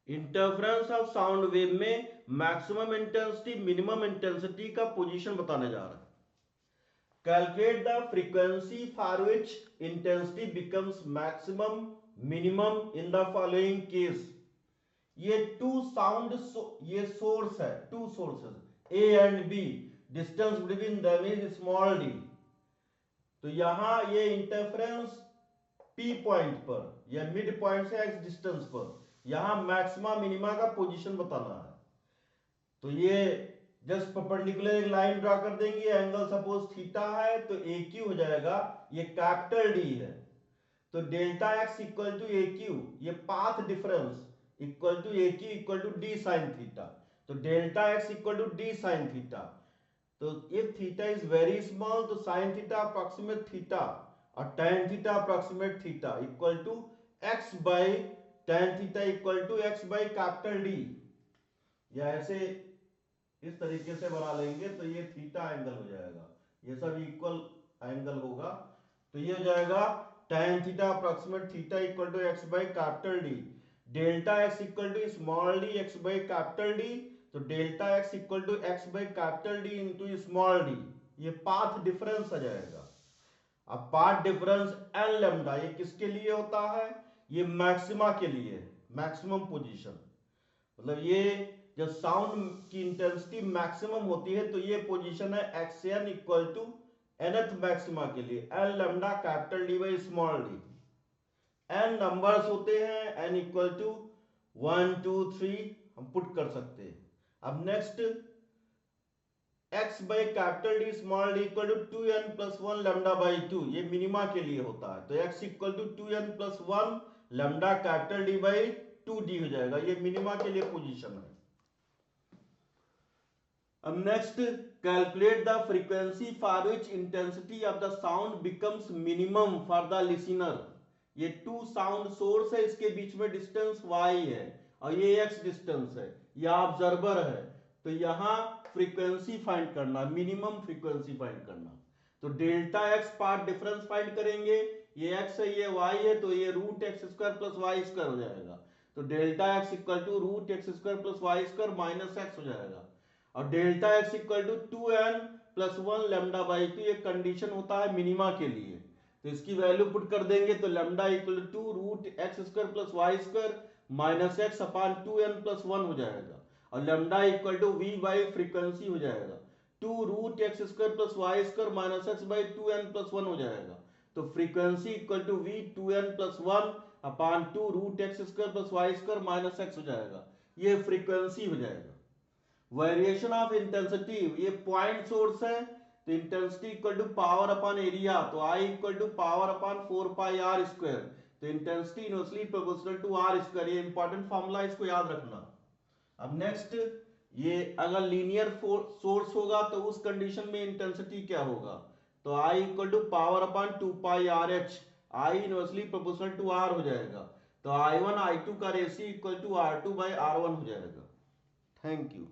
Interference of sound wave में maximum intensity minimum intensity का position बताने जा रहा है। Calculate the frequency for which intensity becomes maximum minimum in the following case. ये two sound ये सोर्स है, two sources A and B, distance between them is small d. तो यहां ये इंटरफेरेंस पी पॉइंट पर या मिड पॉइंट से x distance पर यहां मैक्सिमा मिनिमा का पोजीशन बताना है। तो ये जस्ट परपेंडिकुलर एक लाइन ड्रा कर देंगे, एंगल सपोज थीटा है तो ए क्यू हो जाएगा, ये कैपिटल डी है। तो delta x equal to A Q, ये path difference equal to A Q equal to D sine theta. तो delta x equal to D sine theta. तो if theta is very small तो sine theta approximate theta और tan theta approximate theta equal to x by tan theta equal to x by capital D. या ऐसे इस तरीके से बना लेंगे तो ये थीटा एंगल हो जाएगा, ये सब इक्वल एंगल होगा। तो ये हो जाएगा tan theta approximate theta equal to x by capital D. Delta x equal to small d x by capital D. तो delta x equal to x by capital D into small d, ये path difference आ जाएगा। अब path difference N lambda ये किसके लिए होता है, ये मैक्सिमा के लिए, मैक्सिमम पोजीशन। मतलब ये जब साउंड की इंटेंसिटी मैक्सिमम होती है तो ये पोजीशन है x n equal to nth maxima के लिए n lambda capital d by small d. N numbers होते हैं, एन इक्वल टू 1 2 3 हम पुट कर सकते हैं। अब next x by capital d small d equal to 2n plus 1 lambda by 2, ये मिनिमा के लिए होता है। तो x equal to 2n plus 1 lambda capital d by 2d हो जाएगा, ये मिनिमा के लिए पोजीशन है। अब next calculate the frequency for which intensity of the sound becomes minimum for the listener. ये टू साउंड सोर्स है, इसके बीच में डिस्टेंस y है और ये x डिस्टेंस है, ये ऑब्जर्वर है। तो यहां फ्रीक्वेंसी फाइंड करना, मिनिमम फ्रीक्वेंसी फाइंड करना। तो delta x path difference find करेंगे, ये x है ये y है, तो ये root x square plus y square हो जाएगा। तो delta x equal to root x square plus y square minus x हो जाएगा। और delta x equal to 2n plus 1 lambda by 2, ये कंडीशन होता है मिनिमा के लिए। तो इसकी वैल्यू पुट कर देंगे तो lambda equal to root x square plus y square minus x upon 2n plus 1 हो जाएगा। और lambda equal to v by frequency हो जाएगा, 2 root x square plus y square minus x by 2n plus 1 हो जाएगा। तो frequency equal to v 2n plus 1 upon 2 root x square plus y square minus x हो जाएगा, ये frequency हो जाएगा। वेरिएशन ऑफ इंटेंसिटी, ये पॉइंट सोर्स है तो intensity equal to power upon area, तो I equal to power upon 4 pi R square. तो intensity inversely proportional to R square, ये इंपॉर्टेंट फॉर्मूला, इसको याद रखना। अब नेक्स्ट, ये अगर लीनियर सोर्स होगा तो उस कंडीशन में इंटेंसिटी क्या होगा, तो I equal to power upon 2 pi R H, I inversely proportional to R हो जाएगा। तो I1 I2 का ratio equal to R2 by R1 हो जाएगा। Thank you.